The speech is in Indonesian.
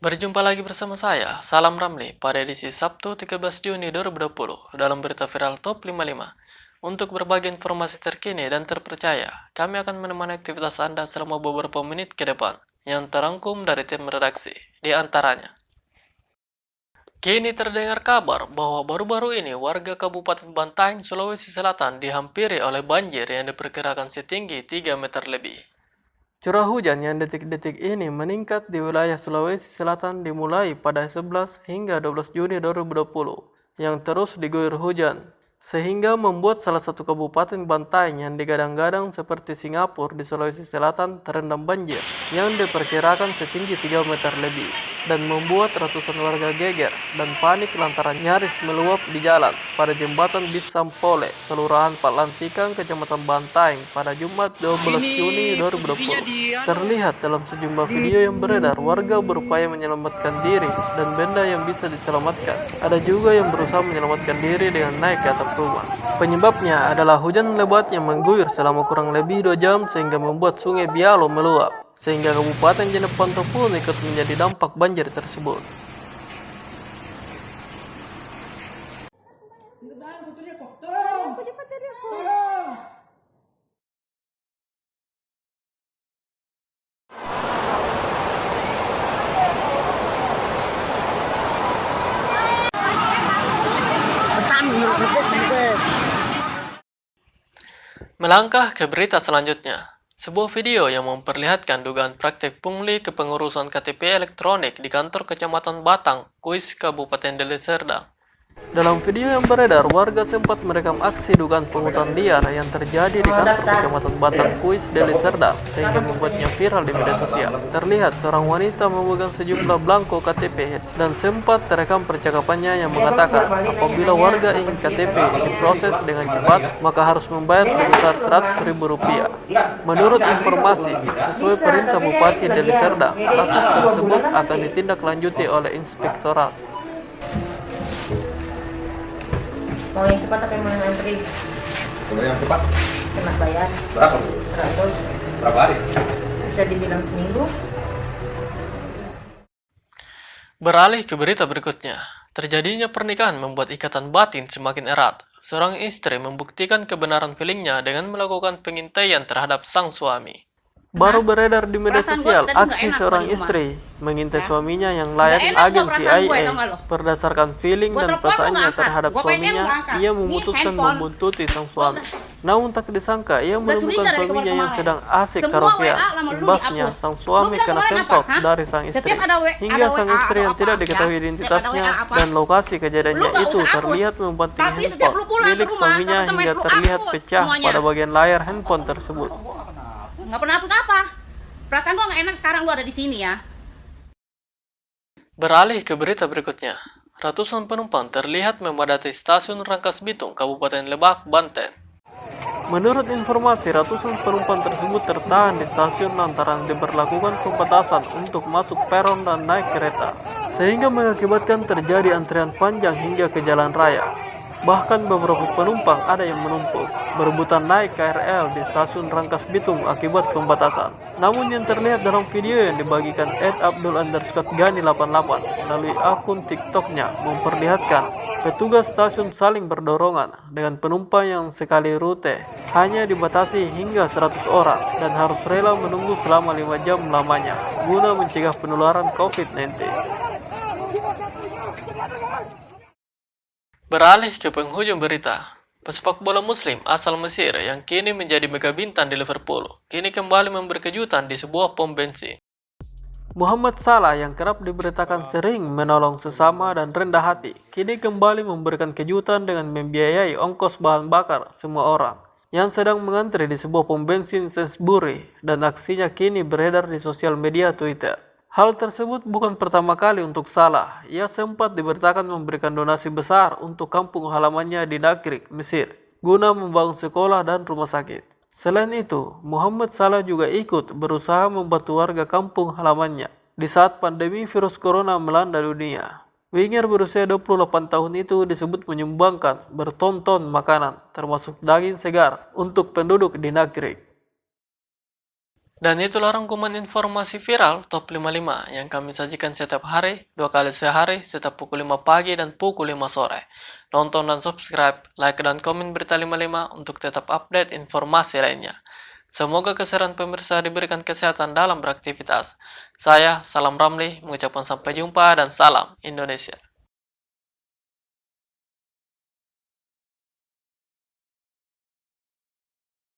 Berjumpa lagi bersama saya, Salam Ramli, pada edisi Sabtu 13 Juni 2020 dalam berita viral Top 55. Untuk berbagi informasi terkini dan terpercaya, kami akan menemani aktivitas Anda selama beberapa menit ke depan, yang terangkum dari tim redaksi, di antaranya. Kini terdengar kabar bahwa baru-baru ini warga Kabupaten Bantaeng, Sulawesi Selatan dihampiri oleh banjir yang diperkirakan setinggi 3 meter lebih. Curah hujan yang detik-detik ini meningkat di wilayah Sulawesi Selatan dimulai pada 11 hingga 12 Juni 2020 yang terus diguyur hujan, sehingga membuat salah satu kabupaten Bantaeng yang digadang-gadang seperti Singapura di Sulawesi Selatan terendam banjir yang diperkirakan setinggi 3 meter lebih dan membuat ratusan warga geger dan panik lantaran nyaris meluap di jalan pada jembatan bis Sampole, Kelurahan Patlantikan, Kecamatan Bantaeng pada Jumat 12 Juni 2020. Terlihat dalam sejumlah video yang beredar, warga berupaya menyelamatkan diri dan benda yang bisa diselamatkan. Ada juga yang berusaha menyelamatkan diri dengan naik ke atap rumah. Penyebabnya adalah hujan lebat yang mengguyur selama kurang lebih 2 jam sehingga membuat sungai Bialo meluap, sehingga Kabupaten Jeneponto pun ikut menjadi dampak banjir tersebut. Melangkah ke berita selanjutnya. Sebuah video yang memperlihatkan dugaan praktik pungli kepengurusan KTP elektronik di kantor Kecamatan Batang, Kuis, Kabupaten Deli Serdang. Dalam video yang beredar, warga sempat merekam aksi dugaan pungutan liar yang terjadi di kantor Kecamatan Batang, Kuis, Deli Serdang, sehingga membuatnya viral di media sosial. Terlihat seorang wanita memegang sejumlah belangko KTP dan sempat terekam percakapannya yang mengatakan apabila warga ingin KTP diproses dengan cepat, maka harus membayar sebesar Rp100.000. Menurut informasi, sesuai perintah Bupati Deli Serdang, kasus tersebut akan ditindaklanjuti oleh Inspektorat. Mau yang cepat apa yang mau yang antri? Kalau yang cepat? Kena bayar. Berapa? 100. Berapa hari? Bisa dibilang seminggu. Beralih ke berita berikutnya. Terjadinya pernikahan membuat ikatan batin semakin erat. Seorang istri membuktikan kebenaran feelingnya dengan melakukan pengintaian terhadap sang suami. Baru beredar di media sosial aksi seorang istri mengintai suaminya yang layaknya agen CIA. Berdasarkan feeling dan perasaannya terhadap suaminya, ia memutuskan membuntuti sang suami. Namun tak disangka, ia menemukan suaminya yang sedang asik karaokean. Imbasnya, sang suami kena semprot dari sang istri. Hingga sang istri yang tidak diketahui identitasnya dan lokasi kejadiannya itu terlihat membanting handphone milik suaminya hingga terlihat pecah pada bagian layar handphone tersebut. Nggak pernah hapus apa? Perasaan gua nggak enak sekarang lu ada di sini ya. Beralih ke berita berikutnya. Ratusan penumpang terlihat memadati stasiun Rangkas Bitung, Kabupaten Lebak, Banten. Menurut informasi, ratusan penumpang tersebut tertahan di stasiun lantaran diberlakukan pembatasan untuk masuk peron dan naik kereta, sehingga mengakibatkan terjadi antrian panjang hingga ke jalan raya. Bahkan beberapa penumpang ada yang menumpuk, berebutan naik KRL di stasiun Rangkas Bitung akibat pembatasan. Namun yang terlihat dalam video yang dibagikan @Abdul_Gani88 melalui akun TikToknya memperlihatkan petugas stasiun saling berdorongan dengan penumpang yang sekali rute hanya dibatasi hingga 100 orang dan harus rela menunggu selama 5 jam lamanya guna mencegah penularan COVID-19. Beralih ke penghujung berita. Pesepak bola muslim asal Mesir yang kini menjadi mega bintang di Liverpool, kini kembali memberi kejutan di sebuah pom bensin. Muhammad Salah yang kerap diberitakan sering menolong sesama dan rendah hati, kini kembali memberikan kejutan dengan membiayai ongkos bahan bakar semua orang yang sedang mengantri di sebuah pom bensin Sainsbury, dan aksinya kini beredar di sosial media Twitter. Hal tersebut bukan pertama kali untuk Salah. Ia sempat diberitakan memberikan donasi besar untuk kampung halamannya di Nakrik, Mesir, guna membangun sekolah dan rumah sakit. Selain itu, Muhammad Salah juga ikut berusaha membantu warga kampung halamannya di saat pandemi virus corona melanda dunia. Winger berusia 28 tahun itu disebut menyumbangkan berton-ton makanan, termasuk daging segar, untuk penduduk di Nakrik. Dan itulah rangkuman informasi viral top 55 yang kami sajikan setiap hari, 2 kali sehari, setiap pukul 5 pagi dan pukul 5 sore. Nonton dan subscribe, like dan komen berita 55 untuk tetap update informasi lainnya. Semoga kesehatan pemirsa diberikan kesehatan dalam beraktivitas. Saya, Salam Ramli, mengucapkan sampai jumpa dan salam Indonesia.